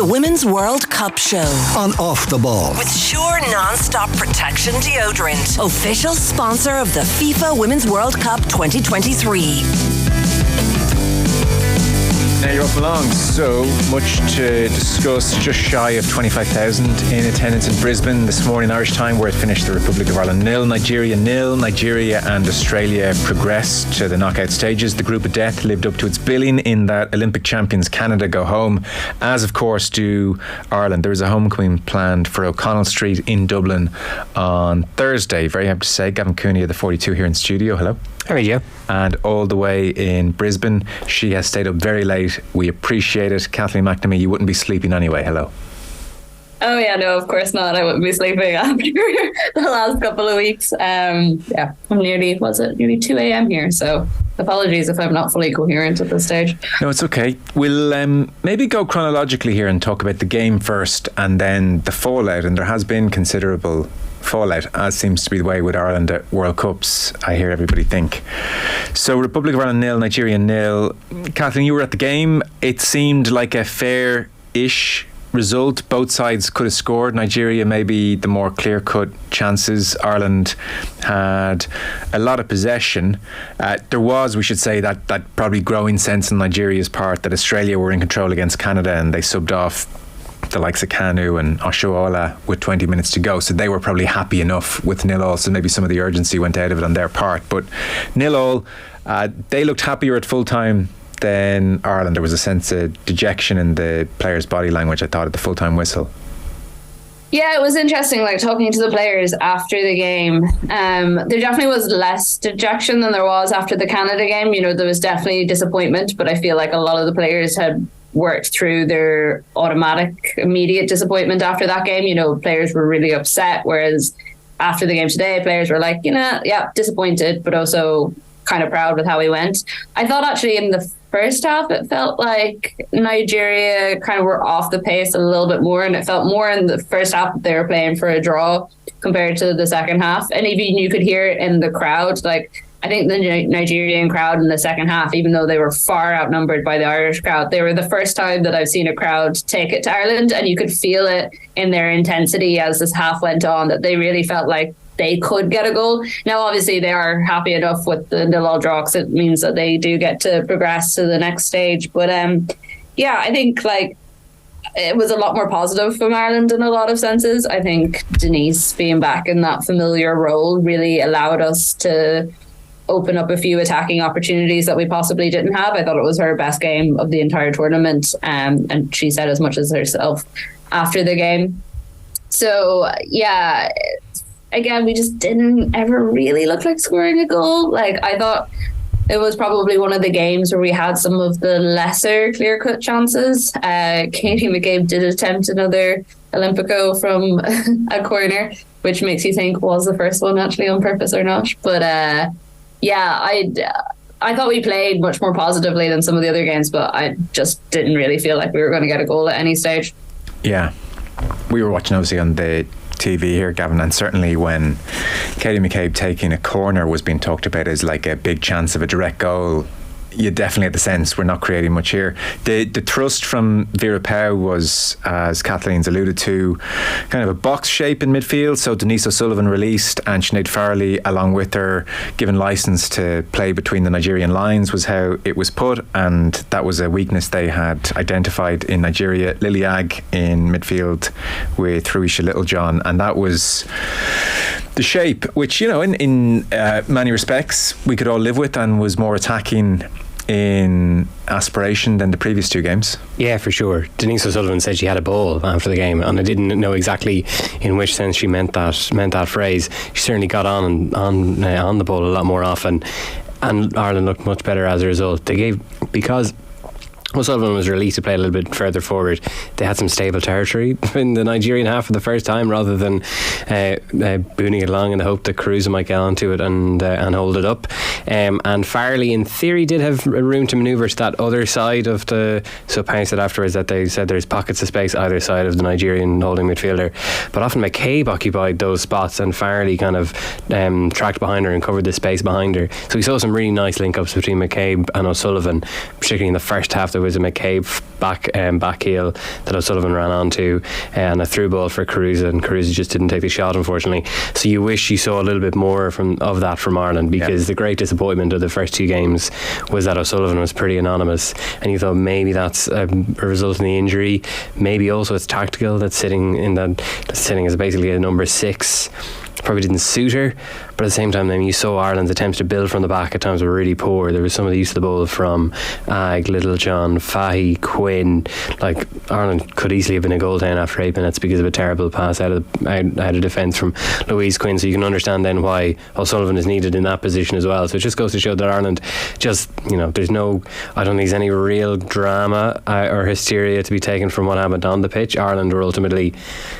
The Women's World Cup Show. On Off the Ball. With Sure Non-Stop Protection Deodorant. Official sponsor of the FIFA Women's World Cup 2023. Now you're up along, so much to discuss. Just shy of 25,000 in attendance in Brisbane this morning Irish time, where it finished the Republic of Ireland 0, Nigeria 0. Nigeria and Australia progressed to the knockout stages. The group of death lived up to its billing in that Olympic champions Canada go home, as of course do Ireland. There is a homecoming planned for O'Connell Street in Dublin on Thursday. Very happy to say Gavin Cooney of the 42 here in studio. Hello. How are you? And all the way in Brisbane, she has stayed up very late. We appreciate it. Kathleen McNamee, you wouldn't be sleeping anyway. Hello. Oh yeah, no, of course not. I wouldn't be sleeping after the last couple of weeks. I'm nearly 2 a.m. here, so apologies if I'm not fully coherent at this stage. No, it's okay. We'll maybe go chronologically here and talk about the game first and then the fallout. And there has been considerable fallout, as seems to be the way with Ireland at World Cups, I hear everybody think. So Republic of Ireland 0, Nigeria 0. Kathleen, you were at the game. It seemed like a fair-ish result. Both sides could have scored. Nigeria maybe the more clear-cut chances. Ireland had a lot of possession. There was, we should say, that probably growing sense on Nigeria's part that Australia were in control against Canada, and they subbed off the likes of Kanu and Oshoala with 20 minutes to go, so they were probably happy enough with 0-0, so maybe some of the urgency went out of it on their part. But 0-0, they looked happier at full time than Ireland. There was a sense of dejection in the players' body language, I thought, at the full time whistle. Yeah, it was interesting, like talking to the players after the game. There definitely was less dejection than there was after the Canada game. You know, there was definitely disappointment, but I feel like a lot of the players had worked through their automatic immediate disappointment after that game. You know, players were really upset, whereas after the game today, players were like, disappointed, but also kind of proud with how we went. I thought actually in the first half it felt like Nigeria kind of were off the pace a little bit more, and it felt more in the first half that they were playing for a draw compared to the second half. And even you could hear it in the crowd. Like, I think the Nigerian crowd in the second half, even though they were far outnumbered by the Irish crowd, they were the first time that I've seen a crowd take it to Ireland, and you could feel it in their intensity as this half went on, that they really felt like they could get a goal. Now, obviously, they are happy enough with the 0-0 draw because it means that they do get to progress to the next stage. But I think like it was a lot more positive from Ireland in a lot of senses. I think Denise being back in that familiar role really allowed us to open up a few attacking opportunities that we possibly didn't have. I thought it was her best game of the entire tournament, and she said as much as herself after the game. So again, we just didn't ever really look like scoring a goal. Like, I thought it was probably one of the games where we had some of the lesser clear-cut chances. Katie McCabe did attempt another Olympico from a corner, which makes you think, was the first one actually on purpose or not? But I thought we played much more positively than some of the other games, but I just didn't really feel like we were going to get a goal at any stage. Yeah. We were watching obviously on the TV here, Gavin, and certainly when Katie McCabe taking a corner was being talked about as like a big chance of a direct goal, you definitely had the sense we're not creating much here. The thrust from Vera Pauw was, as Kathleen's alluded to, kind of a box shape in midfield. So Denise O'Sullivan released and Sinead Farrelly along with her, given licence to play between the Nigerian lines, was how it was put, and that was a weakness they had identified in Nigeria. Lily Agg in midfield with Ruisha Littlejohn, and that was the shape which, you know, in many respects we could all live with, and was more attacking in aspiration than the previous two games. Yeah, for sure. Denise O'Sullivan said she had a ball after the game, and I didn't know exactly in which sense she meant that phrase. She certainly got on the ball a lot more often, and Ireland looked much better as a result. Because O'Sullivan was released to play a little bit further forward, they had some stable territory in the Nigerian half for the first time, rather than booning it along in the hope that Caruso might get onto it and hold it up. And Farrelly, in theory, did have room to manoeuvre to that other side of the... So Payne said afterwards that they said there's pockets of space either side of the Nigerian holding midfielder. But often McCabe occupied those spots, and Farrelly kind of tracked behind her and covered the space behind her. So we saw some really nice link-ups between McCabe and O'Sullivan, particularly in the first half. There there was a McCabe back heel that O'Sullivan ran onto, and a through ball for Carusa, and Carusa just didn't take the shot, unfortunately. So you wish you saw a little bit more of that from Ireland, because the great disappointment of the first two games was that O'Sullivan was pretty anonymous, and you thought maybe that's a result in the injury, maybe also it's tactical, that's sitting as basically a number 6 probably didn't suit her. But at the same time, then you saw Ireland's attempts to build from the back at times were really poor. There was some of the use of the ball from Ag, Littlejohn, Fahy, Quinn. Like, Ireland could easily have been a goal down after 8 minutes because of a terrible pass out of defence from Louise Quinn. So you can understand then why O'Sullivan is needed in that position as well. So it just goes to show that Ireland just, there's no, I don't think there's any real drama or hysteria to be taken from what happened on the pitch. Ireland were ultimately,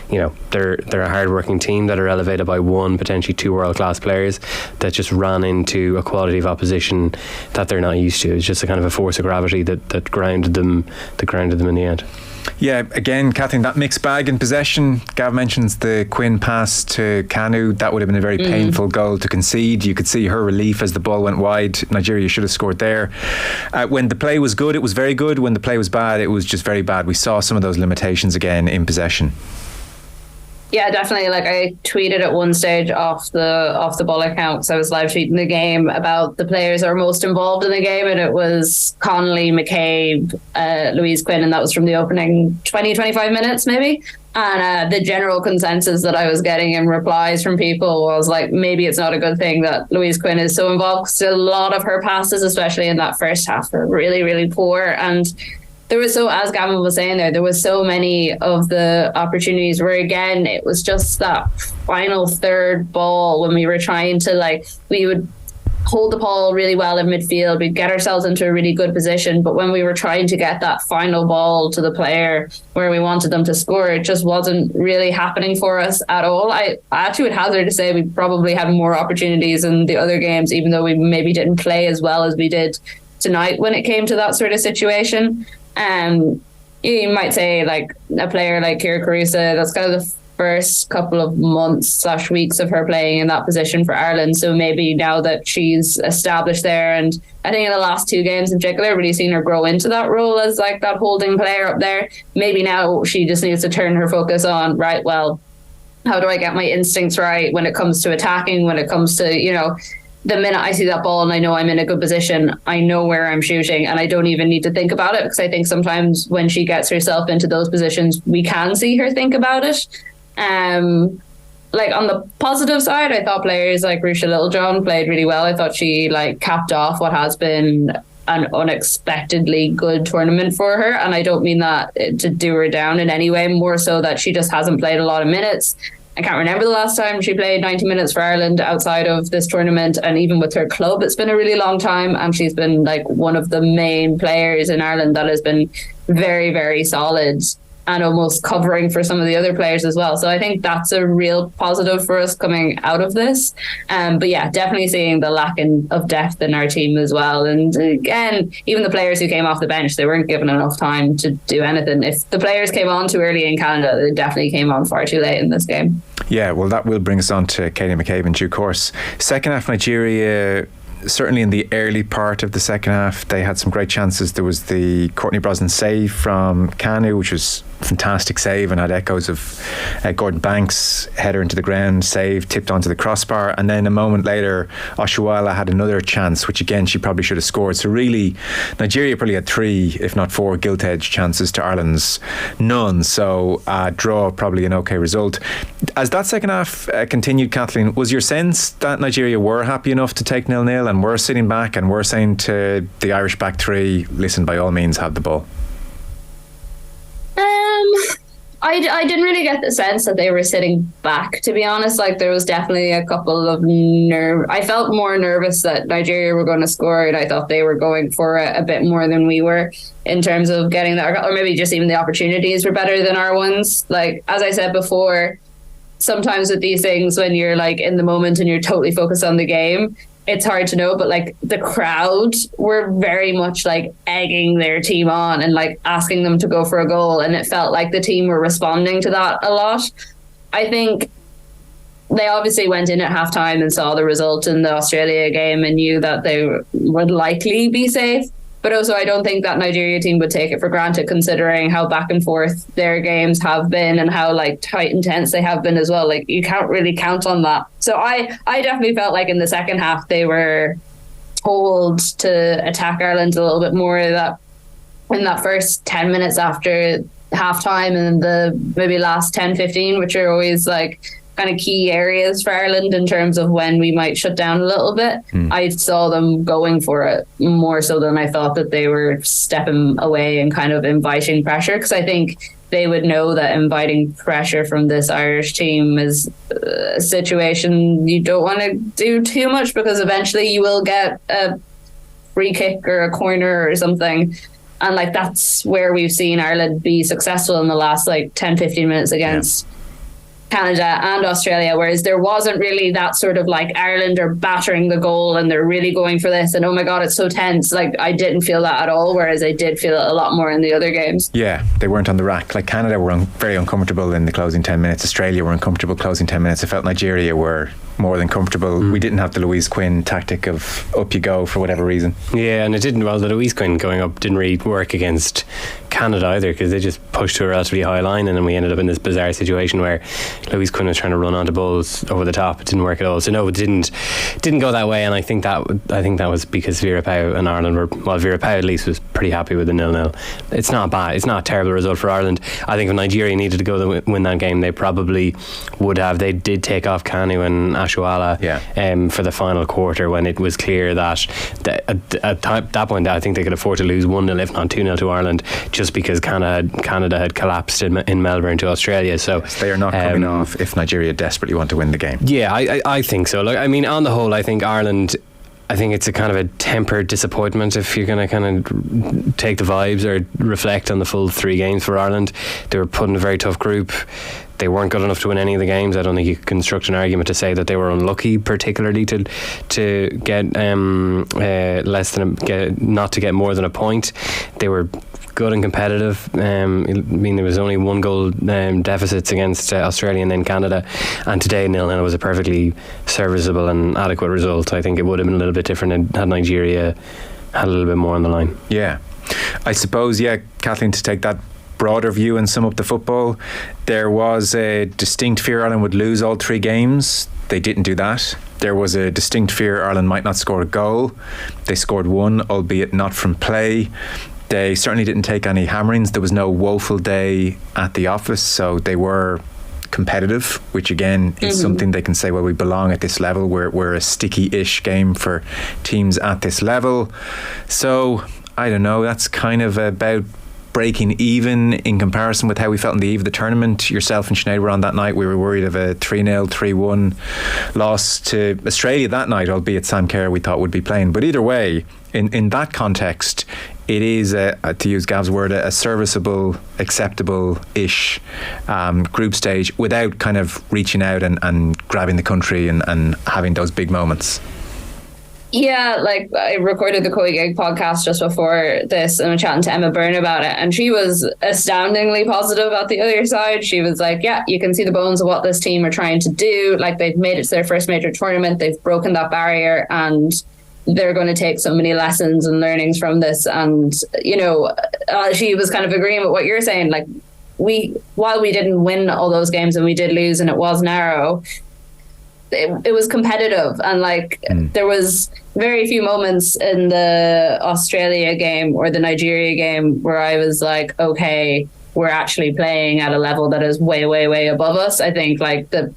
they're a hard-working team that are elevated by one, potentially two world-class players that just ran into a quality of opposition that they're not used to. It's just a kind of a force of gravity that grounded them in the end. Yeah, again, Kathleen, that mixed bag in possession. Gav mentions the Quinn pass to Kanu. That would have been a very painful goal to concede. You could see her relief as the ball went wide. Nigeria should have scored there. When the play was good, it was very good. When the play was bad, it was just very bad. We saw some of those limitations again in possession. Yeah, definitely. Like, I tweeted at one stage off the ball account, because I was live tweeting the game, about the players that were most involved in the game, and it was Connolly, McCabe, Louise Quinn, and that was from the opening 20-25 minutes maybe. And the general consensus that I was getting in replies from people was like, maybe it's not a good thing that Louise Quinn is so involved, because a lot of her passes, especially in that first half, were really, really poor. And there was as Gavin was saying there was so many of the opportunities where, again, it was just that final third ball when we were trying to, we would hold the ball really well in midfield, we'd get ourselves into a really good position, but when we were trying to get that final ball to the player where we wanted them to score, it just wasn't really happening for us at all. I actually would hazard to say we probably had more opportunities in the other games, even though we maybe didn't play as well as we did tonight when it came to that sort of situation. You might say, like, a player like Kira Carusa, that's kind of the first couple of months / weeks of her playing in that position for Ireland. So maybe now that she's established there, and I think in the last 2 games in particular, really seen her grow into that role as like that holding player up there. Maybe now she just needs to turn her focus on, right, well, how do I get my instincts right when it comes to attacking, when it comes to, the minute I see that ball and I know I'm in a good position, I know where I'm shooting, and I don't even need to think about it, because I think sometimes when she gets herself into those positions, we can see her think about it. Like, on the positive side, I thought players like Rusha Littlejohn played really well. I thought she capped off what has been an unexpectedly good tournament for her, and I don't mean that to do her down in any way, more so that she just hasn't played a lot of minutes. I can't remember the last time she played 90 minutes for Ireland outside of this tournament, and even with her club, it's been a really long time, and she's been one of the main players in Ireland that has been very, very solid and almost covering for some of the other players as well. So I think that's a real positive for us coming out of this. But yeah, definitely seeing the lack of depth in our team as well. And again, even the players who came off the bench, they weren't given enough time to do anything. If the players came on too early in Canada, they definitely came on far too late in this game. Yeah, well, that will bring us on to Katie McCabe in due course. Second half, Nigeria, certainly in the early part of the second half, they had some great chances. There was the Courtney Brosnan save from Kanu, which was a fantastic save and had echoes of Gordon Banks' header into the ground save, tipped onto the crossbar. And then a moment later, Oshuala had another chance, which again, she probably should have scored. So really, Nigeria probably had 3, if not 4, gilt-edged chances to Ireland's none. So draw, probably an okay result. As that second half continued, Kathleen, was your sense that Nigeria were happy enough to take 0-0 and were sitting back and were saying to the Irish back 3, listen, by all means, have the ball? I didn't really get the sense that they were sitting back, to be honest. There was definitely a couple of I felt more nervous that Nigeria were going to score, and I thought they were going for it a bit more than we were in terms of getting that, or maybe just even the opportunities were better than our ones. As I said before, sometimes with these things, when you're in the moment and you're totally focused on the game, it's hard to know, but the crowd were very much egging their team on and asking them to go for a goal, and it felt like the team were responding to that a lot. I think they obviously went in at halftime and saw the result in the Australia game and knew that they would likely be safe. But also, I don't think that Nigeria team would take it for granted, considering how back and forth their games have been and how like tight and tense they have been as well. Like, you can't really count on that. So I definitely felt like in the second half they were told to attack Ireland a little bit more. That in that first 10 minutes after halftime and the maybe last 10-15, which are always like kind of key areas for Ireland in terms of when we might shut down a little bit. I saw them going for it more so than I thought that they were stepping away and kind of inviting pressure, because I think they would know that inviting pressure from this Irish team is a situation you don't want to do too much, because eventually you will get a free kick or a corner or something. And like, that's where we've seen Ireland be successful in the last like 10-15 minutes against Canada and Australia, whereas there wasn't really that sort of like Ireland are battering the goal and they're really going for this and oh my god, it's so tense. Like, I didn't feel that at all, whereas I did feel it a lot more in the other games. Yeah, they weren't on the rack. Like, Canada were very uncomfortable in the closing 10 minutes. Australia were uncomfortable closing 10 minutes. I felt Nigeria were more than comfortable. We didn't have the Louise Quinn tactic of up you go for whatever reason. Yeah, and it didn't. Well, the Louise Quinn going up didn't really work against Canada either, because they just pushed to a relatively high line, and then we ended up in this bizarre situation where Louise Quinn was trying to run onto balls over the top. It didn't work at all. So no, it didn't go that way. And I think that was because Vera Pauw and Ireland were, well, Vera Pauw at least was pretty happy with the 0-0. It's not bad. It's not a terrible result for Ireland. I think if Nigeria needed to go to win that game, they probably would have. They did take off Kanu and Ashuala for the final quarter, when it was clear that at that point I think they could afford to lose 1-0 if not 2-0 to Ireland, just because Canada had collapsed in Melbourne to Australia. So they are not coming off if Nigeria desperately want to win the game. Yeah, I think so. Like, I mean, on the whole, I think Ireland, I think it's a kind of a tempered disappointment if you're going to kind of take the vibes or reflect on the full 3 games for Ireland. They were put in a very tough group. They weren't good enough to win any of the games. I don't think you can construct an argument to say that they were unlucky, particularly to get not to get more than a point. They were good and competitive. I mean, there was only 1 goal deficits against Australia and then Canada, and today 0-0 was a perfectly serviceable and adequate result. I think it would have been a little bit different had Nigeria had a little bit more on the line. Yeah, I suppose, Kathleen, to take that broader view and sum up the football, there was a distinct fear Ireland would lose all 3 games. They didn't do that. There was a distinct fear Ireland might not score a goal. They scored 1, albeit not from play. They certainly didn't take any hammerings. There was no woeful day at the office, so they were competitive, which again is something they can say, well, we belong at this level. We're a sticky-ish game for teams at this level. So I don't know, that's kind of about breaking even in comparison with how we felt on the eve of the tournament. Yourself and Sinead were on that night. We were worried of a 3-0, 3-1 loss to Australia that night, albeit Sam Kerr we thought would be playing. But either way, in that context, it is, to use Gav's word, a serviceable, acceptable-ish group stage without kind of reaching out and grabbing the country and having those big moments. Yeah, like, I recorded the Koi Gig podcast just before this and I'm chatting to Emma Byrne about it, and she was astoundingly positive at the other side. She was like, yeah, you can see the bones of what this team are trying to do. Like, they've made it to their first major tournament, they've broken that barrier, and they're going to take so many lessons and learnings from this. And, you know, she was kind of agreeing with what you're saying. Like, while we didn't win all those games and we did lose and it was narrow, it was competitive, and like there was very few moments in the Australia game or the Nigeria game where I was like, okay, we're actually playing at a level that is way, way, way above us. I think like the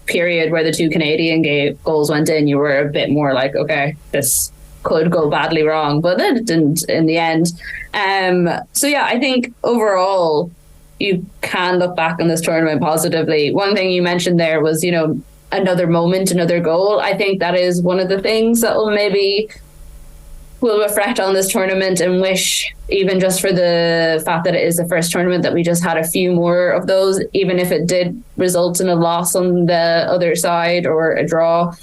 period where the 2 Canadian goals went in, you were a bit more like, okay, this could go badly wrong, but then it didn't in the end. So yeah, I think overall you can look back on this tournament positively. One thing you mentioned there was, you know, another moment, another goal. I think that is one of the things that will reflect on this tournament and wish, even just for the fact that it is the first tournament, that we just had a few more of those, even if it did result in a loss on the other side or a draw.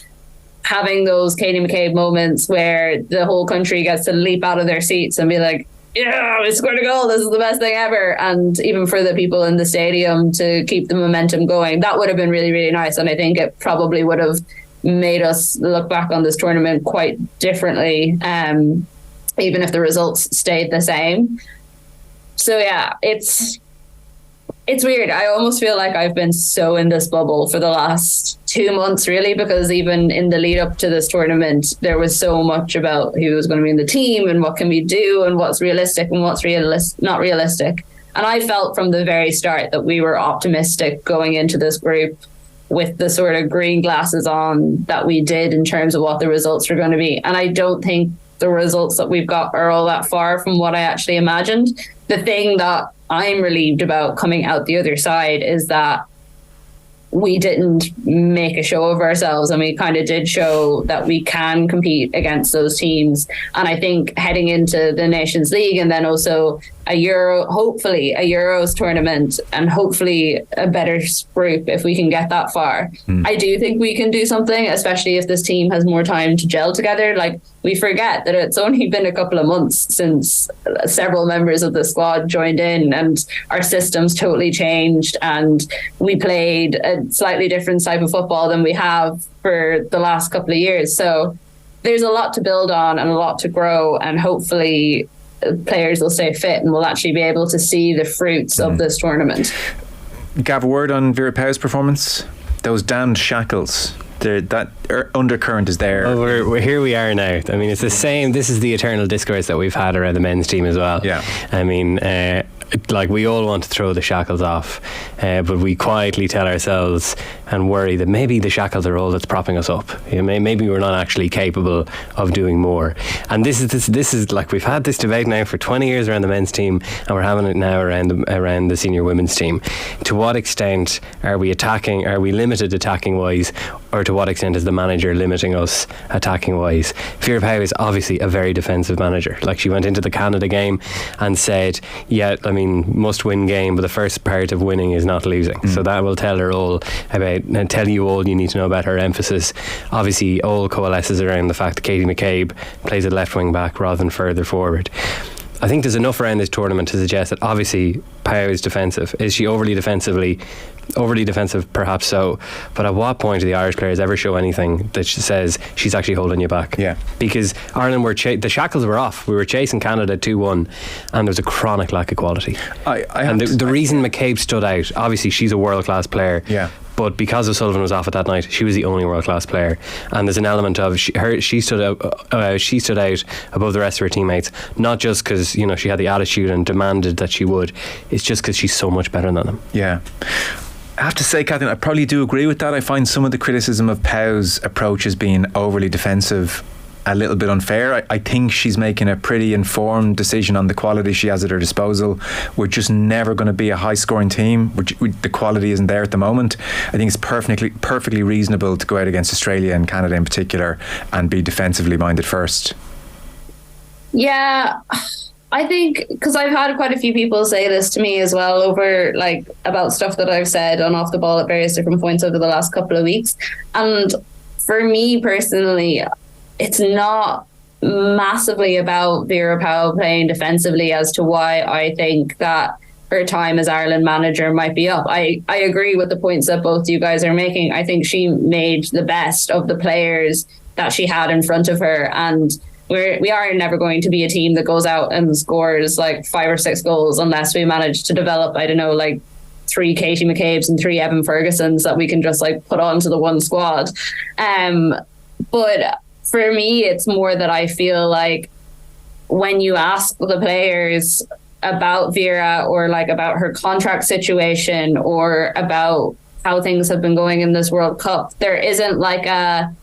Having those Katie McCabe moments where the whole country gets to leap out of their seats and be like, yeah, we scored a goal, this is the best thing ever. And even for the people in the stadium to keep the momentum going, that would have been really, really nice. And I think it probably would have made us look back on this tournament quite differently. even if the results stayed the same. So yeah, it's weird. I almost feel like I've been so in this bubble for the last 2 months, really, because even in the lead up to this tournament, there was so much about who was going to be in the team and what can we do and what's realistic and what's not realistic. And I felt from the very start that we were optimistic going into this group with the sort of green glasses on that we did in terms of what the results were going to be. And I don't think the results that we've got are all that far from what I actually imagined. The thing that I'm relieved about coming out the other side is that we didn't make a show of ourselves, and we kind of did show that we can compete against those teams. And I think heading into the Nations League and then also hopefully a Euros tournament and hopefully a better group if we can get that far. I do think we can do something, especially if this team has more time to gel together. Like, we forget that it's only been a couple of months since several members of the squad joined in and our systems totally changed and we played a slightly different type of football than we have for the last couple of years. So there's a lot to build on and a lot to grow, and hopefully players will stay fit and will actually be able to see the fruits of this tournament. Gav, a word on Vera Pauw's performance? Those damned shackles. That undercurrent is there. Well, here we are now. I mean, it's the same. This is the eternal discourse that we've had around the men's team as well. Yeah. I mean, like, we all want to throw the shackles off, but we quietly tell ourselves and worry that maybe the shackles are all that's propping us up. You know, maybe we're not actually capable of doing more. And this is like, we've had this debate now for 20 years around the men's team, and we're having it now around the senior women's team. To what extent are we attacking? Are we limited attacking wise, or to what extent is the manager limiting us attacking wise? Vera Pauw is obviously a very defensive manager. Like, she went into the Canada game and said, yeah, I mean, must win game, but the first part of winning is not losing. So that will tell her all about, and tell you all you need to know about her emphasis. Obviously, all coalesces around the fact that Katie McCabe plays at left wing back rather than further forward. I think there's enough around this tournament to suggest that obviously Pauw is defensive. Is she overly defensive? Perhaps so. But at what point do the Irish players ever show anything that says she's actually holding you back? Yeah. Because Ireland the shackles were off. We were chasing Canada 2-1, and there was a chronic lack of quality. The reason McCabe stood out, obviously she's a world class player. Yeah. But because O'Sullivan was off at that night, she was the only world-class player, and there's an element of she stood out above the rest of her teammates, not just because, you know, she had the attitude and demanded that she would. It's just because she's so much better than them. Yeah. I have to say, Kathleen, I probably do agree with that. I find some of the criticism of Pauw's approach as being overly defensive a little bit unfair. I think she's making a pretty informed decision on the quality she has at her disposal. We're just never going to be a high scoring team. The quality isn't there at the moment. I think it's perfectly reasonable to go out against Australia and Canada in particular and be defensively minded first. Yeah, I think, because I've had quite a few people say this to me as well over, like, about stuff that I've said on Off the Ball at various different points over the last couple of weeks. And for me personally, it's not massively about Vera Pauw playing defensively as to why I think that her time as Ireland manager might be up. I agree with the points that both you guys are making. I think she made the best of the players that she had in front of her, and we are never going to be a team that goes out and scores like 5 or 6 goals unless we manage to develop, I don't know, like 3 Katie McCabes and 3 Evan Fergusons that we can just like put onto the one squad. But for me, it's more that I feel like when you ask the players about Vera, or like about her contract situation, or about how things have been going in this World Cup, there isn't like an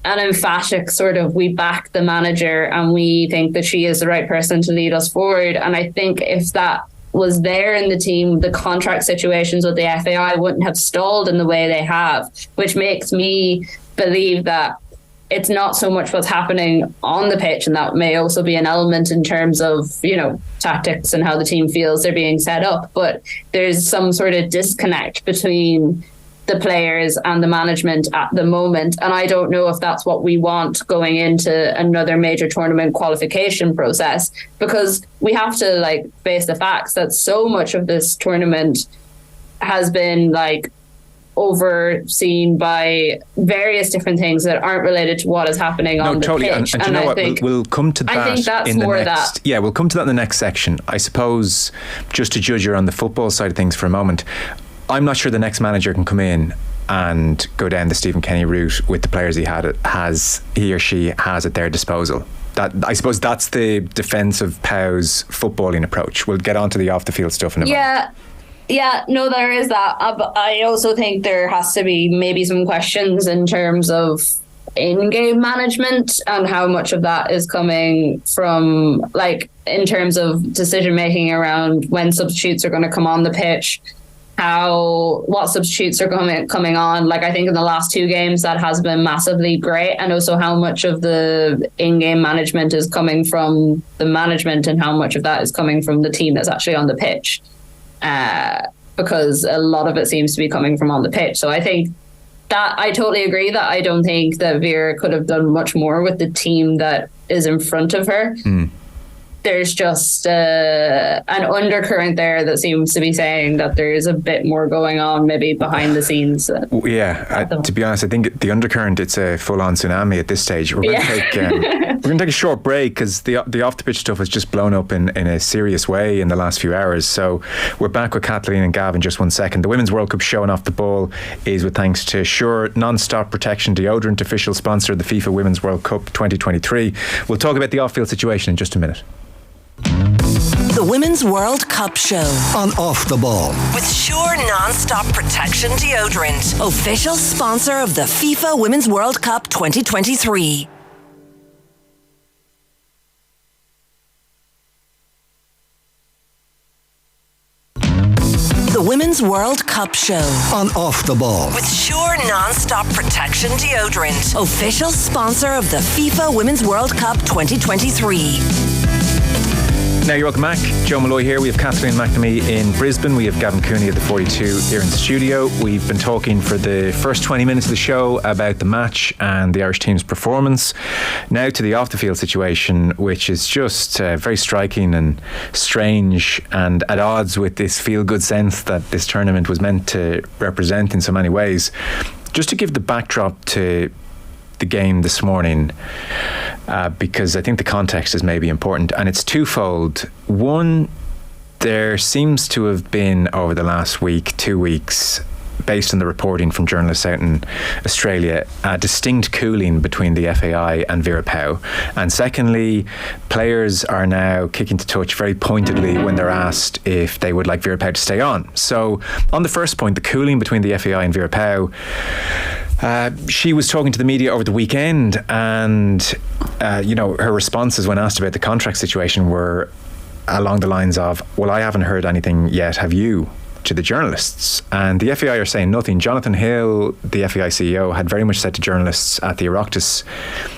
emphatic sort of, we back the manager and we think that she is the right person to lead us forward. And I think if that was there in the team, the contract situations with the FAI wouldn't have stalled in the way they have, which makes me believe that it's not so much what's happening on the pitch, and that may also be an element in terms of, you know, tactics and how the team feels they're being set up, but there's some sort of disconnect between the players and the management at the moment, and I don't know if that's what we want going into another major tournament qualification process, because we have to like face the facts that so much of this tournament has been like overseen by various different things that aren't related to what is happening on the pitch. And you know what? We'll come to that. I think that's in the more next, that. Yeah, we'll come to that in the next section. I suppose, just to judge her on the football side of things for a moment, I'm not sure the next manager can come in and go down the Stephen Kenny route with the players he or she has at their disposal. That, I suppose that's the defence of Pau's footballing approach. We'll get on to the off-the-field stuff in a moment. Yeah, no, there is that. But I also think there has to be maybe some questions in terms of in-game management and how much of that is coming from, like, in terms of decision-making around when substitutes are going to come on the pitch, what substitutes are coming on. Like, I think in the last 2 games that has been massively great, and also how much of the in-game management is coming from the management and how much of that is coming from the team that's actually on the pitch, because a lot of it seems to be coming from on the pitch. So I think that I totally agree that I don't think that Vera could have done much more with the team that is in front of her. There's just an undercurrent there that seems to be saying that there's a bit more going on maybe behind the scenes. To be honest, I think the undercurrent, it's a full-on tsunami at this stage. We're going to take a short break because the off-the-pitch stuff has just blown up in a serious way in the last few hours. So we're back with Kathleen and Gavin in just 1 second. The Women's World Cup showing off the ball is with thanks to Sure Non-Stop Protection Deodorant, official sponsor of the FIFA Women's World Cup 2023. We'll talk about the off-field situation in just a minute. The Women's World Cup Show on Off the Ball with Sure Non-Stop Protection Deodorant, official sponsor of the FIFA Women's World Cup 2023. The Women's World Cup Show on Off the Ball with Sure Non-Stop Protection Deodorant, official sponsor of the FIFA Women's World Cup 2023. Now you're welcome back. Joe Molloy here. We have Kathleen and McNamee in Brisbane. We have Gavin Cooney at the 42 here in the studio. We've been talking for the first 20 minutes of the show about the match and the Irish team's performance. Now to the off-the-field situation, which is just very striking and strange and at odds with this feel-good sense that this tournament was meant to represent in so many ways. Just to give the backdrop to the game this morning, because I think the context is maybe important, and it's twofold. One, there seems to have been over the last week, 2 weeks, based on the reporting from journalists out in Australia, a distinct cooling between the FAI and Vera Pauw. And secondly, players are now kicking to touch very pointedly when they're asked if they would like Vera Pauw to stay on. So on the first point, the cooling between the FAI and Vera Pauw, she was talking to the media over the weekend, and her responses when asked about the contract situation were along the lines of, well, I haven't heard anything yet, have you? To the journalists. And the FAI are saying nothing. Jonathan Hill, the FAI CEO, had very much said to journalists at the Oireachtas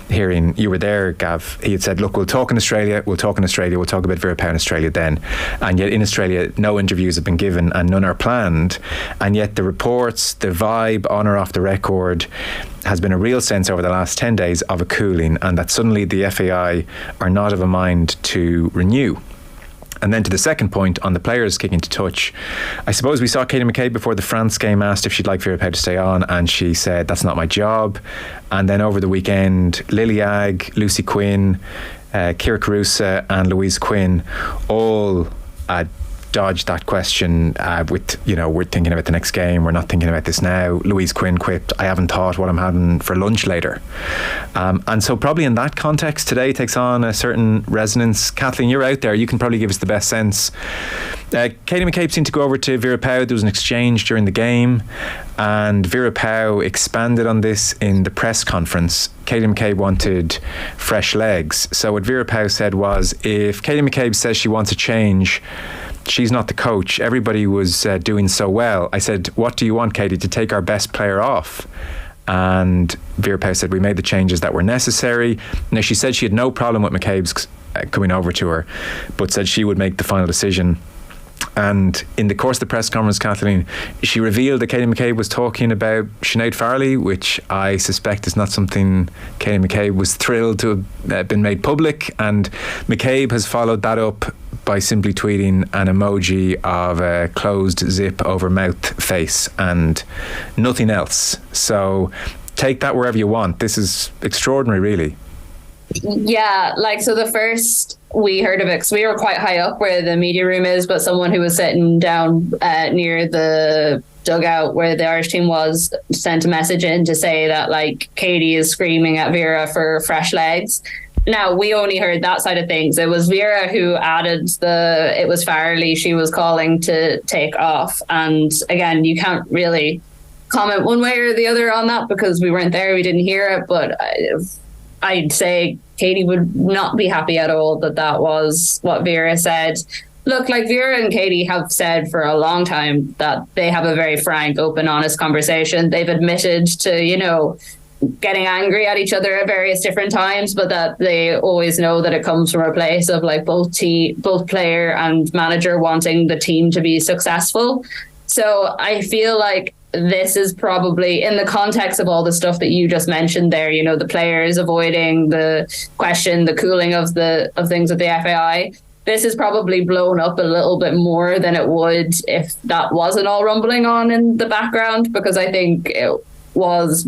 hearing, you were there, Gav, he had said, look, we'll talk in Australia, we'll talk about Vera Pauw in Australia then. And yet in Australia, no interviews have been given and none are planned. And yet the reports, the vibe on or off the record has been a real sense over the last 10 days of a cooling, and that suddenly the FAI are not of a mind to renew. And then to the second point on the players kicking to touch, I suppose we saw Katie McCabe before the France game asked if she'd like Vera Pauw to stay on, and she said, that's not my job. And then over the weekend, Lily Agg, Lucy Quinn, Ciara Carusa and Louise Quinn all dodged that question with, we're thinking about the next game, we're not thinking about this now. Louise Quinn quipped, I haven't thought what I'm having for lunch later. And so probably in that context today takes on a certain resonance. Kathleen, you're out there, you can probably give us the best sense. Katie McCabe seemed to go over to Vera Pauw. There was an exchange during the game, and Vera Pauw expanded on this in the press conference. Katie McCabe wanted fresh legs. So what Vera Pauw said was, if Katie McCabe says she wants a change, she's not the coach. Everybody was doing so well. I said, what do you want, Katie, to take our best player off? And Vera Pauw said, we made the changes that were necessary. Now, she said she had no problem with McCabe's coming over to her, but said she would make the final decision. And in the course of the press conference, Kathleen, she revealed that Katie McCabe was talking about Sinead Farrelly, which I suspect is not something Katie McCabe was thrilled to have been made public. And McCabe has followed that up by simply tweeting an emoji of a closed zip over mouth face and nothing else. So take that wherever you want. This is extraordinary, really. Yeah, so the first we heard of it, because we were quite high up where the media room is, but someone who was sitting down near the dugout where the Irish team was sent a message in to say that Katie is screaming at Vera for fresh legs. Now, we only heard that side of things. It was Vera who added it was Farley she was calling to take off. And again, you can't really comment one way or the other on that because we weren't there, we didn't hear it, but I'd say Katie would not be happy at all that was what Vera said. Look, Vera and Katie have said for a long time that they have a very frank, open, honest conversation. They've admitted to, getting angry at each other at various different times, but that they always know that it comes from a place of both player and manager wanting the team to be successful. So I feel like this is probably in the context of all the stuff that you just mentioned there, the players avoiding the question, the cooling of things at the FAI. This is probably blown up a little bit more than it would if that wasn't all rumbling on in the background, because I think it was.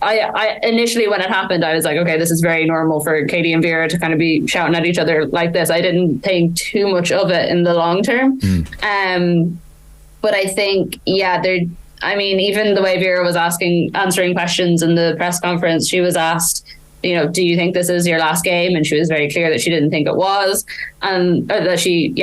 I initially, when it happened, I was like, okay, this is very normal for Katie and Vera to kind of be shouting at each other like this. I didn't think too much of it in the long term. But I think, even the way Vera was answering questions in the press conference, she was asked, do you think this is your last game? And she was very clear that she didn't think it was, and that she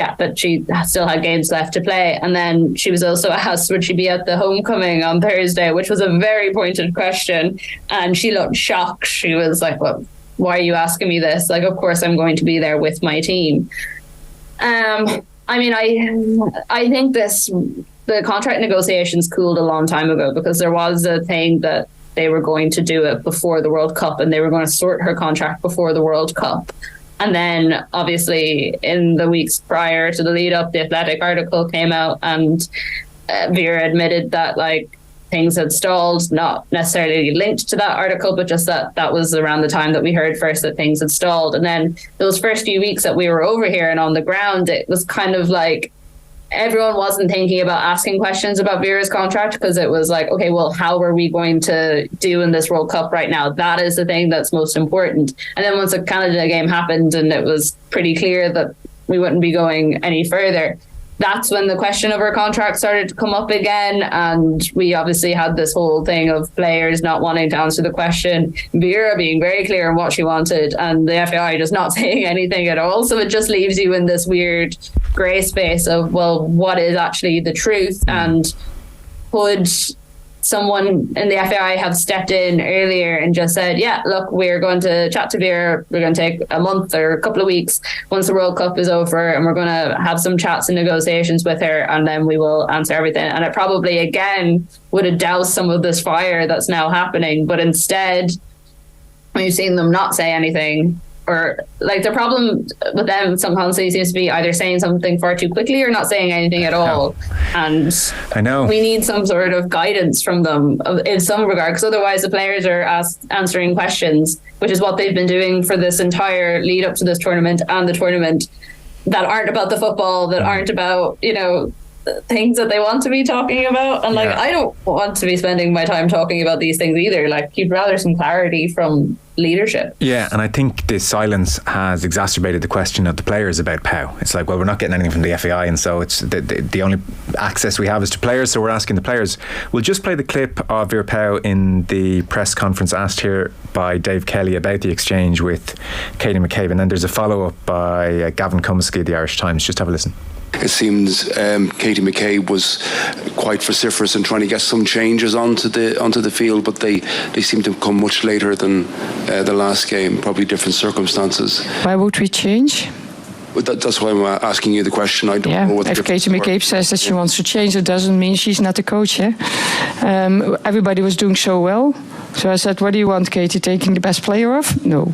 still had games left to play. And then she was also asked, would she be at the homecoming on Thursday, which was a very pointed question. And she looked shocked. She was like, well, why are you asking me this? Of course I'm going to be there with my team. I think the contract negotiations cooled a long time ago, because there was a thing that they were going to do it before the World Cup and they were going to sort her contract before the World Cup. And then obviously in the weeks prior to the lead up, the Athletic article came out and Vera admitted that things had stalled, not necessarily linked to that article, but just that was around the time that we heard first that things had stalled. And then those first few weeks that we were over here and on the ground, it was kind of everyone wasn't thinking about asking questions about Vera's contract, because it was okay, well, how are we going to do in this World Cup right now? That is the thing that's most important. And then once the Canada game happened and it was pretty clear that we wouldn't be going any further, that's when the question of her contract started to come up again. And we obviously had this whole thing of players not wanting to answer the question, Vera being very clear on what she wanted, and the FAI just not saying anything at all. So it just leaves you in this weird grey space of, well, what is actually the truth? And could someone in the FAI have stepped in earlier and just said, yeah, look, we're going to chat to Vera, we're going to take a month or a couple of weeks once the World Cup is over, and we're going to have some chats and negotiations with her, and then we will answer everything. And it probably again would have doused some of this fire that's now happening. But instead, we've seen them not say anything, or the problem with them constantly seems to be either saying something far too quickly or not saying anything at all. And I know we need some sort of guidance from them in some regard, because otherwise the players are answering questions, which is what they've been doing for this entire lead up to this tournament and the tournament, that aren't about the football, that aren't about, things that they want to be talking about. And I don't want to be spending my time talking about these things either. You'd rather some clarity from leadership. Yeah, and I think this silence has exacerbated the question of the players about POW. It's well, we're not getting anything from the FAI, and so it's the only access we have is to players, so we're asking the players. We'll just play the clip of Vera Pauw in the press conference asked here by Dave Kelly about the exchange with Katie McCabe, and then there's a follow-up by Gavin Cooney of the Irish Times. Just have a listen. It seems Katie McCabe was quite vociferous in trying to get some changes onto the field, but they seem to come much later than the last game, probably different circumstances. Why would we change? That's why I'm asking you the question. I don't know what if Katie McCabe says that she wants to change, it doesn't mean she's not the coach. Everybody was doing so well. So I said, what do you want, Katie, taking the best player off? No.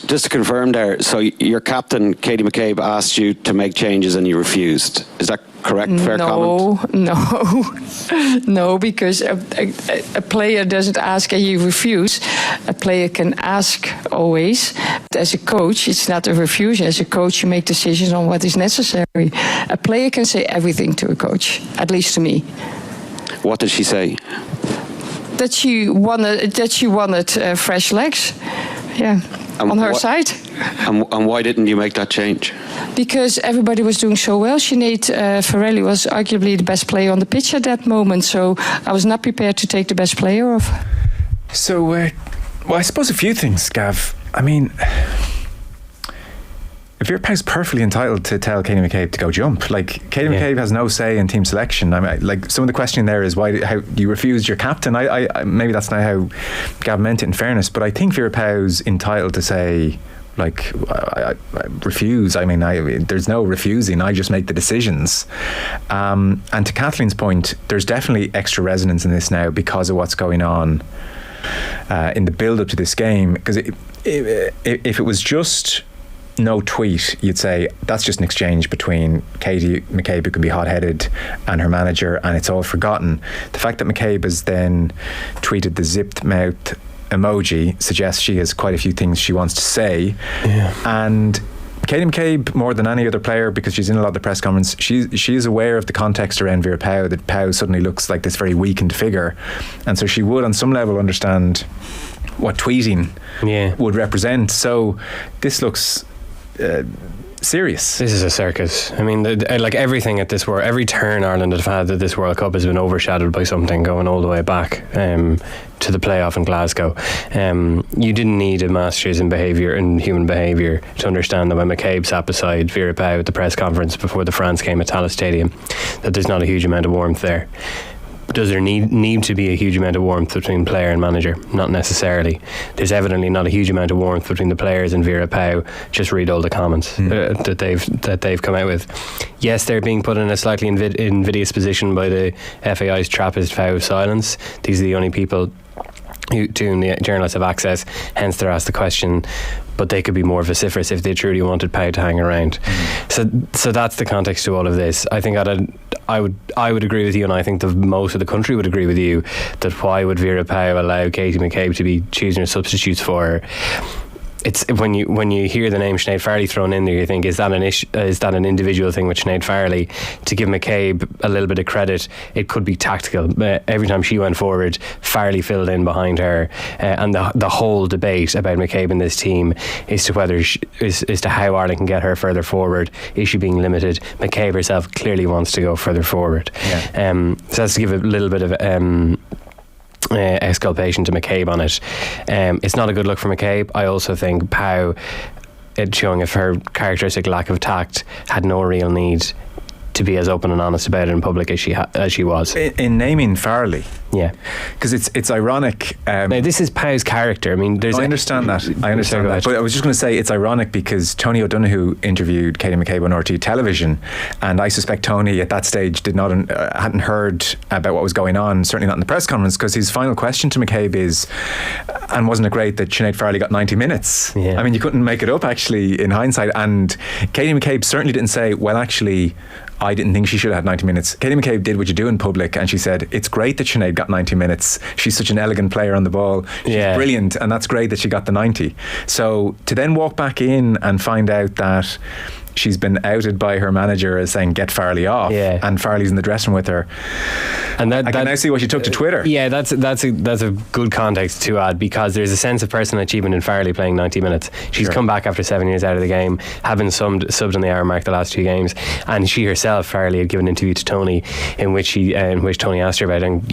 Just to confirm there, so your captain, Katie McCabe, asked you to make changes and you refused. Is that correct? Fair comment? No, because a player doesn't ask and you refuse. A player can ask always. As a coach, it's not a refuse. As a coach, you make decisions on what is necessary. A player can say everything to a coach, at least to me. What did she say? That she wanted fresh legs. Yeah, on her side. And why didn't you make that change? Because everybody was doing so well. Sinead Farrelly was arguably the best player on the pitch at that moment, so I was not prepared to take the best player off. So, well, I suppose a few things, Gav. I mean, Vera Pauw's perfectly entitled to tell Katie McCabe to go jump. Like, Katie McCabe has no say in team selection. I mean, like, some of the questioning there is how you refused your captain. I maybe that's not how Gav meant it, in fairness, but I think Vera Pauw's entitled to say, like, I refuse. I mean, there's no refusing. I just make the decisions. And to Kathleen's point, there's definitely extra resonance in this now because of what's going on in the build-up to this game. Because if it was just no tweet, you'd say that's just an exchange between Katie McCabe, who can be hot-headed, and her manager, and it's all forgotten. The fact that McCabe has then tweeted the zipped mouth emoji suggests she has quite a few things she wants to say. And Katie McCabe, more than any other player, because she's in a lot of the press conference, she's aware of the context around Vera Pauw, that Pauw suddenly looks like this very weakened figure, and so she would on some level understand what tweeting would represent. So this looks serious. This is a circus. I mean, like everything at this World, every turn Ireland have had at this World Cup has been overshadowed by something going all the way back to the playoff in Glasgow. You didn't need a master's in behaviour and human behaviour to understand that when McCabe sat beside Vera Pauw at the press conference before the France game at Tallaght Stadium, that there's not a huge amount of warmth there. Does there need to be a huge amount of warmth between player and manager? Not necessarily. There's evidently not a huge amount of warmth between the players and Vera Pauw. Just read all the comments that they've come out with. Yes, they're being put in a slightly invidious position by the FAI's Trappist vow of silence. These are the only people to whom the journalists have access, hence they're asked the question, but they could be more vociferous if they truly wanted Pauw to hang around. So that's the context to all of this. I think I would agree with you, and I think most of the country would agree with you, that why would Vera Pauw allow Katie McCabe to be choosing her substitutes for her? It's when you hear the name Sinead Farrelly thrown in there, you think, is that an individual thing with Sinead Farrelly? To give McCabe a little bit of credit, it could be tactical. Every time she went forward, Farrelly filled in behind her, and the whole debate about McCabe in this team is to whether is to how Ireland can get her further forward. Is she being limited? McCabe herself clearly wants to go further forward. So that's to give a little bit of exculpation to McCabe on it. It's not a good look for McCabe. I also think Pauw, showing of her characteristic lack of tact, had no real need to be as open and honest about it in public as she was. In naming Farrelly. Yeah. Because it's ironic. Now, this is Pauw's character. I mean, I understand that. But I was just going to say it's ironic because Tony O'Donoghue interviewed Katie McCabe on RT television, and I suspect Tony at that stage hadn't heard about what was going on, certainly not in the press conference, because his final question to McCabe is, and wasn't it great that Sinead Farrelly got 90 minutes? Yeah. I mean, you couldn't make it up actually in hindsight, and Katie McCabe certainly didn't say, well, actually, I didn't think she should have had 90 minutes. Katie McCabe did what you do in public, and she said, it's great that Sinead got 90 minutes. She's such an elegant player on the ball. She's brilliant, and that's great that she got the 90. So to then walk back in and find out that she's been outed by her manager as saying get Farrelly off, and Farrelly's in the dressing room with her, and I can now see why she took to Twitter. Yeah, that's a good context to add, because there's a sense of personal achievement in Farrelly playing 90 minutes. She's come back after 7 years out of the game, having subbed on the hour mark the last 2 games, and she herself, Farrelly, had given an interview to Tony in which Tony asked her about, and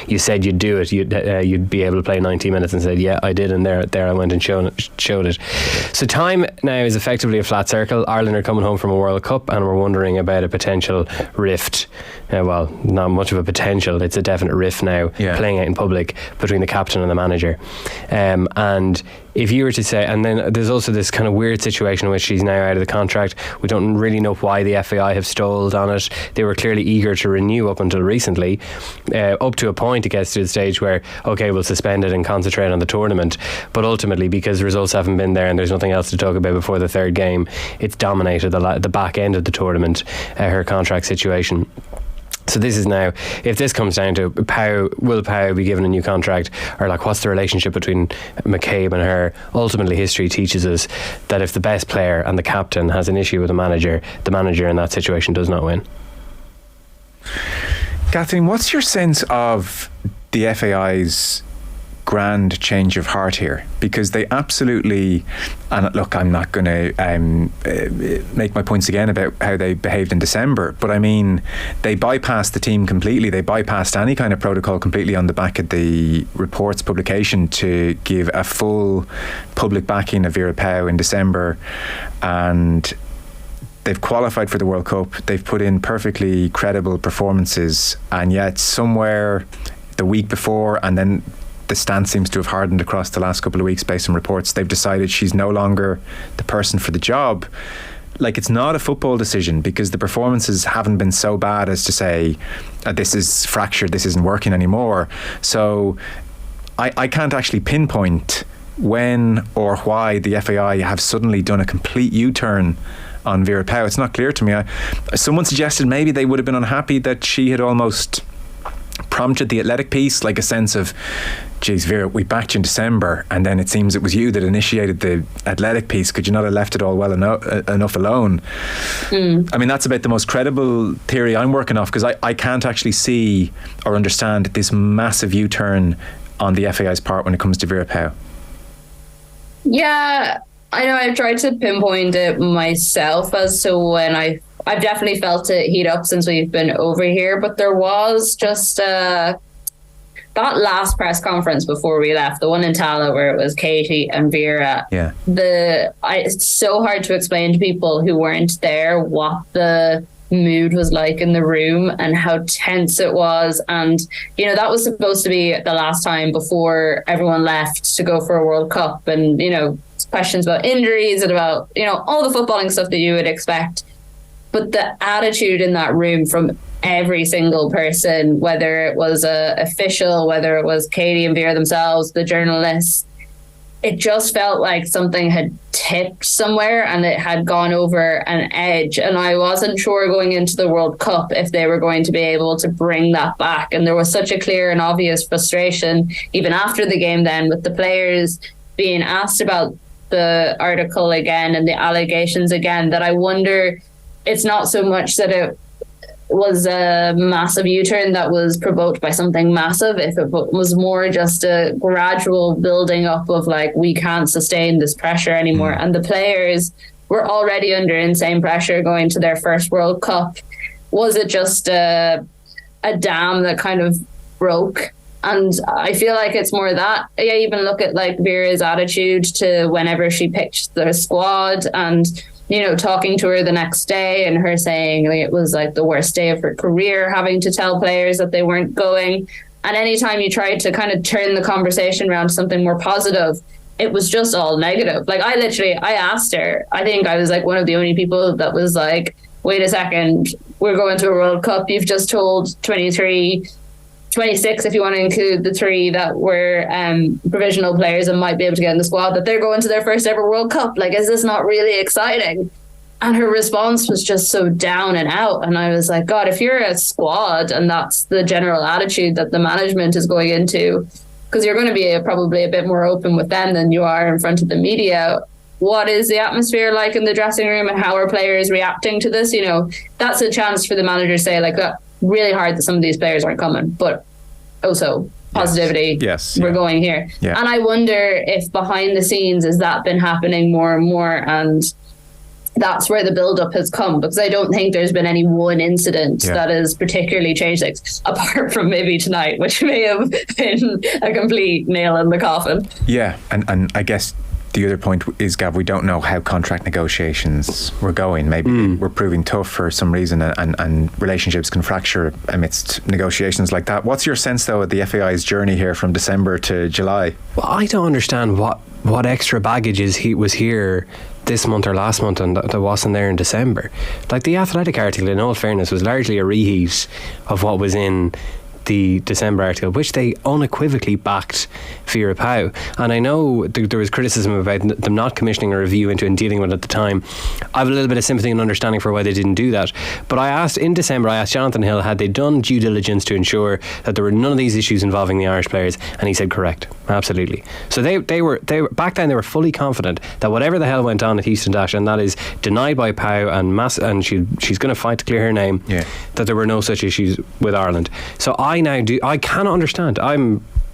you said you'd do it, you'd be able to play 90 minutes, and said I did, and there I went and showed it. So time now is effectively a flat circle. Ireland are coming home from a World Cup, and we're wondering about a potential rift. Well, not much of a potential, it's a definite rift now, playing out in public between the captain and the manager. And if you were to say, and then there's also this kind of weird situation in which she's now out of the contract. We don't really know why the FAI have stalled on it. They were clearly eager to renew up until recently. Up to a point, it gets to the stage where, okay, we'll suspend it and concentrate on the tournament. But ultimately, because the results haven't been there and there's nothing else to talk about before the third game, it's dominated to the back end of the tournament, her contract situation. So this is now, if this comes down to will Pau be given a new contract, or like what's the relationship between McCabe and her? Ultimately, history teaches us that if the best player and the captain has an issue with the manager in that situation does not win. Kathleen, what's your sense of the FAI's grand change of heart here? Because they absolutely, and look, I'm not going to make my points again about how they behaved in December, but I mean, they bypassed the team completely. They bypassed any kind of protocol completely on the back of the report's publication to give a full public backing of Vera Pauw in December, and they've qualified for the World Cup. They've put in perfectly credible performances, and yet somewhere the week before, and then the stance seems to have hardened across the last couple of weeks based on reports, they've decided she's no longer the person for the job. Like, it's not a football decision, because the performances haven't been so bad as to say this is fractured, this isn't working anymore. So I can't actually pinpoint when or why the FAI have suddenly done a complete U-turn on Vera Pauw. It's not clear to me. Someone suggested maybe they would have been unhappy that she had almost prompted the Athletic piece, like a sense of, geez, Vera, we backed you in December, and then it seems it was you that initiated the Athletic piece. Could you not have left it all well enough alone? I mean, that's about the most credible theory I'm working off, because I can't actually see or understand this massive U-turn on the FAI's part when it comes to Vera Pauw. Yeah, I know I've tried to pinpoint it myself as to when I've definitely felt it heat up since we've been over here, but there was just that last press conference before we left, the one in Tala where it was Katie and Vera. Yeah. It's so hard to explain to people who weren't there what the mood was like in the room and how tense it was. And, you know, that was supposed to be the last time before everyone left to go for a World Cup. And, you know, questions about injuries and about, you know, all the footballing stuff that you would expect. But the attitude in that room from every single person, whether it was a official, whether it was Katie and Vera themselves, the journalists, it just felt like something had tipped somewhere and it had gone over an edge. And I wasn't sure going into the World Cup if they were going to be able to bring that back. And there was such a clear and obvious frustration, even after the game then, with the players being asked about the article again and the allegations again, that I wonder it's not so much that it was a massive U-turn that was provoked by something massive, if it was more just a gradual building up of like, we can't sustain this pressure anymore. And the players were already under insane pressure going to their first World Cup. Was it just a dam that kind of broke? And I feel like it's more that. I even look at like Vera's attitude to whenever she picked the squad, and you know, talking to her the next day and her saying like, it was like the worst day of her career, having to tell players that they weren't going. And anytime you tried to kind of turn the conversation around to something more positive, it was just all negative. Like I asked her, I think I was like one of the only people that was like, wait a second, we're going to a World Cup. You've just told 23, 26, if you want to include the 3 that were provisional players and might be able to get in the squad, that they're going to their first ever World Cup. Like, is this not really exciting? And her response was just so down and out. And I was like, God, if you're a squad and that's the general attitude that the management is going into, because you're going to be probably a bit more open with them than you are in front of the media, what is the atmosphere like in the dressing room and how are players reacting to this? You know, that's a chance for the manager to say like, really hard that some of these players aren't coming, but also positivity. Yes, we're going here. Yeah. And I wonder if behind the scenes has that been happening more and more, and that's where the build-up has come, because I don't think there's been any one incident that has particularly changed things, apart from maybe tonight, which may have been a complete nail in the coffin. Yeah, and I guess the other point is, Gav, we don't know how contract negotiations were going. Maybe we're proving tough for some reason, and relationships can fracture amidst negotiations like that. What's your sense, though, of the FAI's journey here from December to July? Well, I don't understand what extra baggage was here this month or last month and that wasn't there in December. Like, the Athletic article, in all fairness, was largely a reheat of what was in the December article, which they unequivocally backed Vera Pauw. And I know there was criticism about them not commissioning a review into and dealing with it at the time. I have a little bit of sympathy and understanding for why they didn't do that. But in December, I asked Jonathan Hill, had they done due diligence to ensure that there were none of these issues involving the Irish players? And he said correct, absolutely. So they were back then, they were fully confident that whatever the hell went on at Houston Dash, and that is denied by Pauw and she's going to fight to clear her name, that there were no such issues with Ireland. So I cannot understand.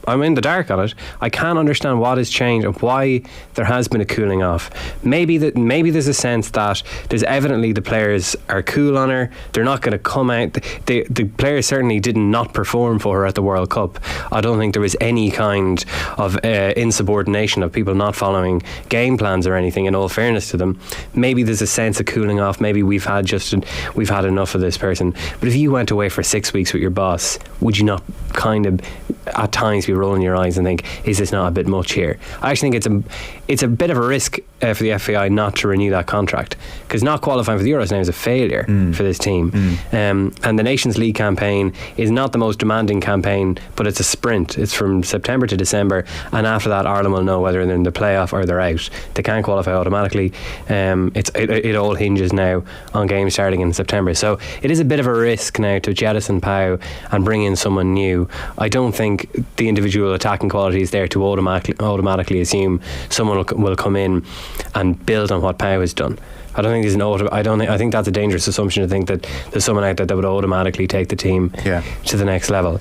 I'm in the dark on it. I can't understand what has changed and why there has been a cooling off. Maybe there's a sense that there's evidently the players are cool on her. They're not going to come out. The players certainly did not perform for her at the World Cup. I don't think there was any kind of insubordination of people not following game plans or anything, in all fairness to them. Maybe there's a sense of cooling off. Maybe we've had enough of this person. But if you went away for 6 weeks with your boss, would you not kind of at times be rolling your eyes and think, is this not a bit much here? I actually think it's a bit of a risk for the FAI not to renew that contract, because not qualifying for the Euros now is a failure for this team. And the Nations League campaign is not the most demanding campaign, but it's a sprint. It's from September to December, and after that Ireland will know whether they're in the playoff or they're out. They can't qualify automatically. It all hinges now on games starting in September, so it is a bit of a risk now to jettison Pauw and bring in someone new. I don't think the individual attacking quality is there to automatically assume someone will come in and build on what Pauw has done. I don't think I think that's a dangerous assumption to think that there's someone out there that would automatically take the team to the next level.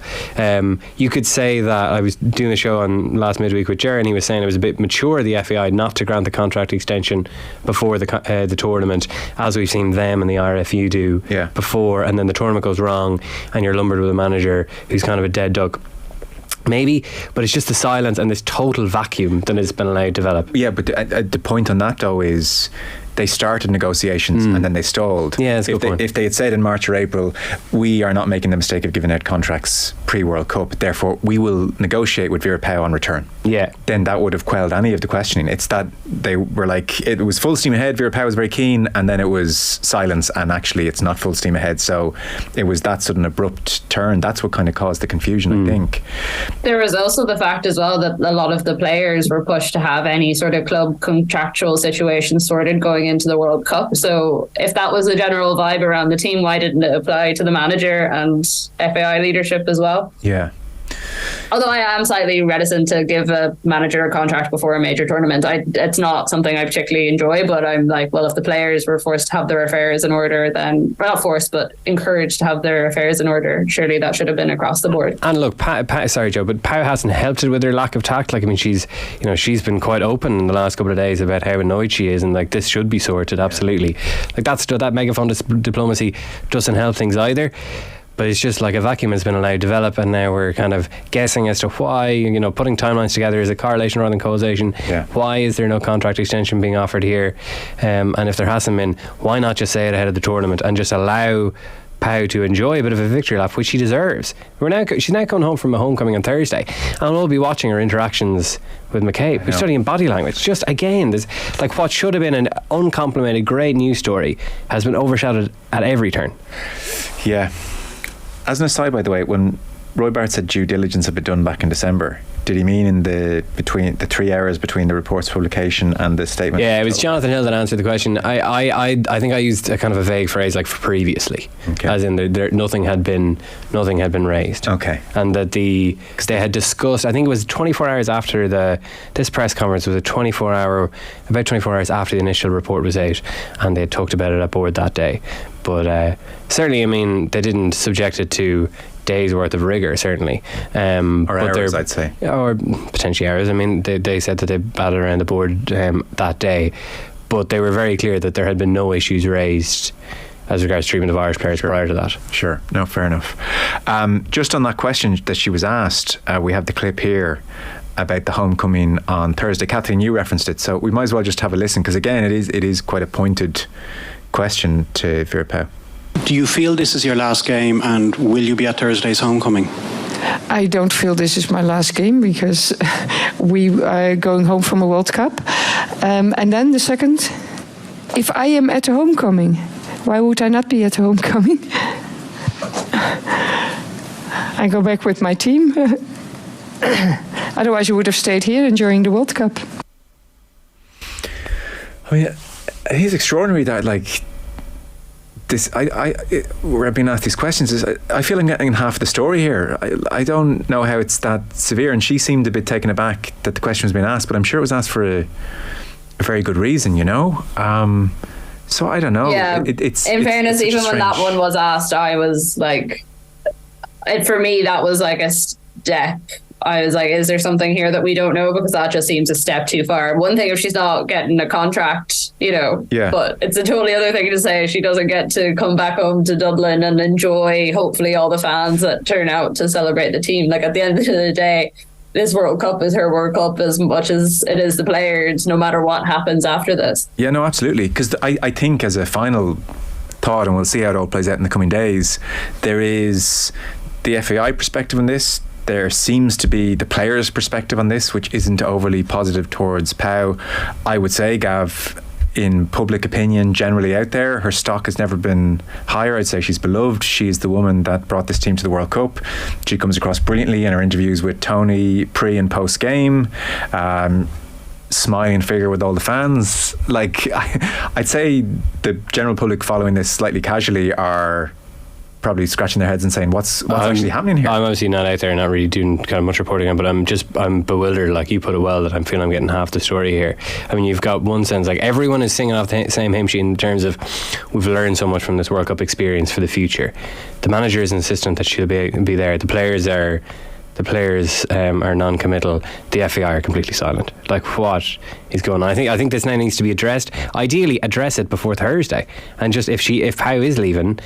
You could say that I was doing a show on last midweek with Ger, and he was saying it was a bit mature of the FAI not to grant the contract extension before the tournament, as we've seen them and the RFU do before, and then the tournament goes wrong and you're lumbered with a manager who's kind of a dead duck. Maybe, but it's just the silence and this total vacuum that has been allowed to develop. Yeah, but the point on that though is they started negotiations and then they stalled. Yeah, that's a good point. If they had said in March or April, we are not making the mistake of giving out contracts pre-World Cup, therefore we will negotiate with Vera Pauw on return. Yeah. Then that would have quelled any of the questioning. It's that they were like, it was full steam ahead, Vera Pauw was very keen, and then it was silence, and actually it's not full steam ahead. So it was that sudden abrupt turn. That's what kind of caused the confusion, I think. There was also the fact as well that a lot of the players were pushed to have any sort of club contractual situation sorted going into the World Cup. So if that was the general vibe around the team, why didn't it apply to the manager and FAI leadership as well? Yeah. Although I am slightly reticent to give a manager a contract before a major tournament. It's not something I particularly enjoy, but I'm like, well, if the players were forced to have their affairs in order, then, well, not forced, but encouraged to have their affairs in order, surely that should have been across the board. And look, sorry, Joe, but Pauw hasn't helped it with her lack of tact. Like, I mean, she's been quite open in the last couple of days about how annoyed she is, and like, this should be sorted, absolutely. Like, that megaphone diplomacy doesn't help things either. But it's just like a vacuum has been allowed to develop, and now we're kind of guessing as to why, putting timelines together. Is it correlation rather than causation? Yeah. Why is there no contract extension being offered here? And if there hasn't been, why not just say it ahead of the tournament and just allow Pauw to enjoy a bit of a victory lap, which she deserves? She's now coming home from a homecoming on Thursday, and we'll be watching her interactions with McCabe, who's studying body language. Just again, there's like what should have been an uncomplimented great news story has been overshadowed at every turn. Yeah. As an aside, by the way, when Roy Barrett said due diligence had been done back in December, did he mean in between the 3 hours between the report's publication and the statement? Yeah, it was Jonathan Hill that answered the question. I think I used a kind of a vague phrase like previously, as in nothing had been raised. Okay, and that because they had discussed. I think it was 24 hours after this press conference was about 24 hours after the initial report was out, and they had talked about it at board that day. But certainly, I mean, they didn't subject it to days worth of rigour, certainly, or hours, I'd say, or potentially hours. I mean, they said that they batted around the board that day, but they were very clear that there had been no issues raised as regards treatment of Irish players prior to that. Sure, no, fair enough. Just on that question that she was asked, we have the clip here about the homecoming on Thursday. Kathleen, you referenced it, so we might as well just have a listen, because again, it is quite a pointed question to Vera Pauw. Do you feel this is your last game, and will you be at Thursday's homecoming? I don't feel this is my last game, because we are going home from a World Cup. And then the second, if I am at the homecoming, why would I not be at the homecoming? I go back with my team. Otherwise, I would have stayed here enjoying the World Cup. I mean, he's extraordinary that, like, this. We're being asked these questions. I feel I'm getting half the story here. I don't know how it's that severe, and she seemed a bit taken aback that the question was being asked, but I'm sure it was asked for a very good reason, you know? So I don't know. Yeah. It's in fairness, even when that one was asked, I was like, for me, that was like a step. I was like, is there something here that we don't know? Because that just seems a step too far. One thing if she's not getting a contract, you know, but it's a totally other thing to say she doesn't get to come back home to Dublin and enjoy, hopefully, all the fans that turn out to celebrate the team. Like, at the end of the day, this World Cup is her World Cup as much as it is the players, no matter what happens after this. Yeah, no, absolutely. Because I think as a final thought, and we'll see how it all plays out in the coming days, there is the FAI perspective on this. There seems to be the players' perspective on this, which isn't overly positive towards Pau. I would say, Gav, in public opinion generally out there, her stock has never been higher. I'd say she's beloved. She's the woman that brought this team to the World Cup. She comes across brilliantly in her interviews with Tony pre and post game. Smiling figure with all the fans. Like, I'd say the general public following this slightly casually are probably scratching their heads and saying, what's actually happening here? I'm obviously not out there, not really doing kind of much reporting on, but I'm bewildered, like you put it well, that I'm feeling I'm getting half the story here. I mean, you've got one sense, like everyone is singing off the same hymn sheet in terms of we've learned so much from this World Cup experience for the future. The manager is insistent that she'll be there. The players are non-committal. The FAI are completely silent. Like, what is going on? I think this now needs to be addressed. Ideally, address it before Thursday, and just if Pau is leaving,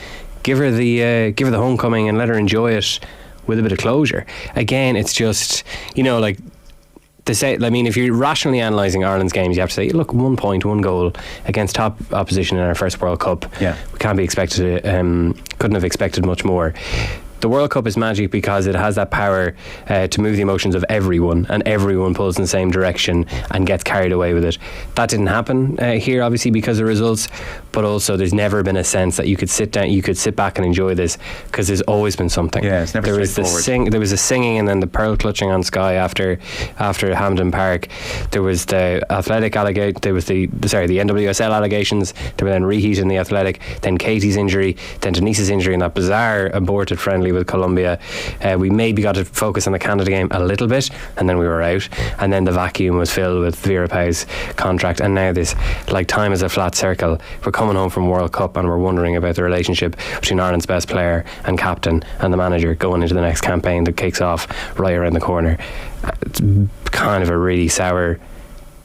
give her the homecoming and let her enjoy it with a bit of closure. Again, it's just, you know, like to say, I mean, if you're rationally analysing Ireland's games, you have to say, look, 1 point, 1 goal against top opposition in our first World Cup. Yeah, we can't be expected. Couldn't have expected much more. The World Cup is magic because it has that power to move the emotions of everyone, and everyone pulls in the same direction and gets carried away with it. That didn't happen here, obviously, because of results, but also there's never been a sense that you could sit back and enjoy this, because there's always been something. Yeah, it's never straightforward. There was a singing and then the pearl clutching on Sky after Hampden Park. There was the athletic allegation. There was the NWSL allegations. They were then reheated in the Athletic. Then Katie's injury. Then Denise's injury in that bizarre aborted friendly with Colombia. We maybe got to focus on the Canada game a little bit, and then we were out, and then the vacuum was filled with Vera Pauw's contract, and now this, like, time is a flat circle. We're coming home from World Cup and we're wondering about the relationship between Ireland's best player and captain and the manager going into the next campaign that kicks off right around the corner. It's kind of a really sour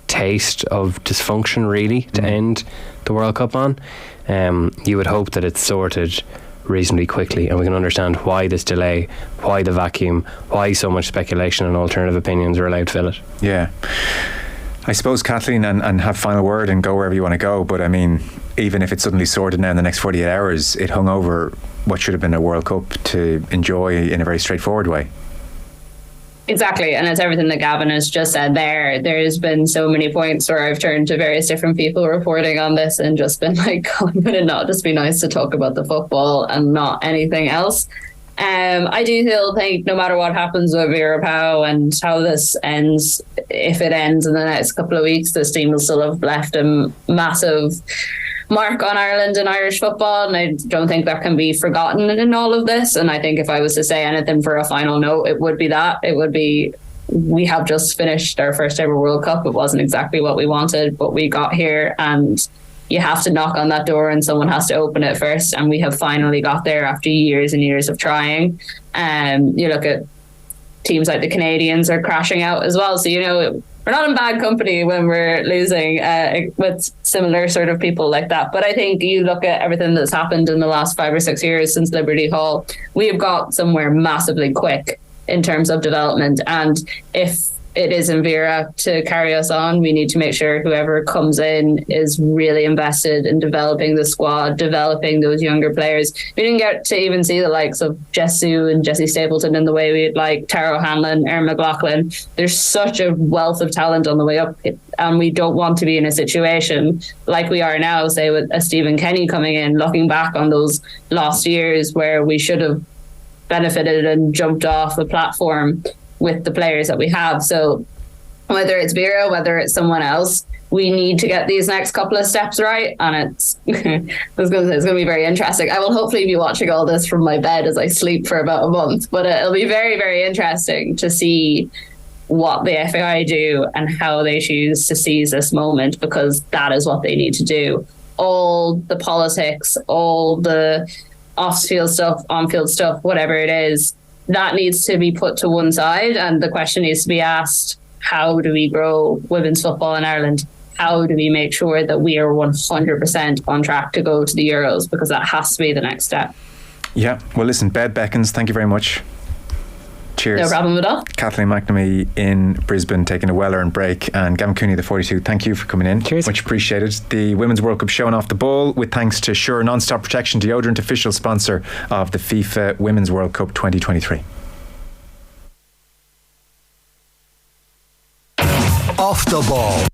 taste of dysfunction, really, to end the World Cup on. You would hope that it's sorted reasonably quickly, and we can understand why this delay, why the vacuum, why so much speculation and alternative opinions are allowed to fill it. Yeah, I suppose, Kathleen, and have final word and go wherever you want to go, but I mean, even if it's suddenly sorted now in the next 48 hours, it hung over what should have been a World Cup to enjoy in a very straightforward way. Exactly, and it's everything that Gavin has just said there. There's been so many points where I've turned to various different people reporting on this and just been like, would it not just be nice to talk about the football and not anything else? I do still think no matter what happens with Vera Pauw and how this ends, if it ends in the next couple of weeks, this team will still have left a massive mark on Ireland and Irish football, and I don't think that can be forgotten in all of this. And I think if I was to say anything for a final note, it would be that. It would be, we have just finished our first ever World Cup. It wasn't exactly what we wanted, but we got here, and you have to knock on that door and someone has to open it first, and we have finally got there after years and years of trying. You look at teams like the Canadians are crashing out as well, so you know we're not in bad company when we're losing with similar sort of people like that. But I think you look at everything that's happened in the last 5 or 6 years since Liberty Hall, we have got somewhere massively quick in terms of development. And if it is in Vera to carry us on, we need to make sure whoever comes in is really invested in developing the squad, developing those younger players. We didn't get to even see the likes of Jessu and Jessie Stapleton in the way we'd like, Tara O'Hanlon, Erin McLaughlin. There's such a wealth of talent on the way up, and we don't want to be in a situation like we are now, say with a Stephen Kenny coming in, looking back on those lost years where we should have benefited and jumped off the platform with the players that we have. So whether it's Vera, whether it's someone else, we need to get these next couple of steps right, and it's going to be very interesting. I will hopefully be watching all this from my bed as I sleep for about a month, but it'll be very, very interesting to see what the FAI do and how they choose to seize this moment, because that is what they need to do. All the politics, all the off-field stuff, on-field stuff, whatever it is, that needs to be put to one side, and the question needs to be asked, how do we grow women's football in Ireland? How do we make sure that we are 100% on track to go to the Euros? Because that has to be the next step. Yeah, well listen, bed beckons. Thank you very much. Cheers. No problem at all. Kathleen McNamee in Brisbane taking a well-earned break, and Gavin Cooney, the 42, thank you for coming in. Cheers. Much appreciated. The Women's World Cup showing off the ball with thanks to Sure Non-Stop Protection Deodorant, official sponsor of the FIFA Women's World Cup 2023. Off the ball.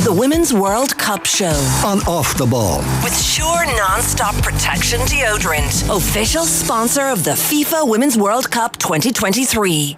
The Women's World Cup Show On Off the Ball. with Sure Non-Stop Protection Deodorant, official sponsor of the FIFA Women's World Cup 2023.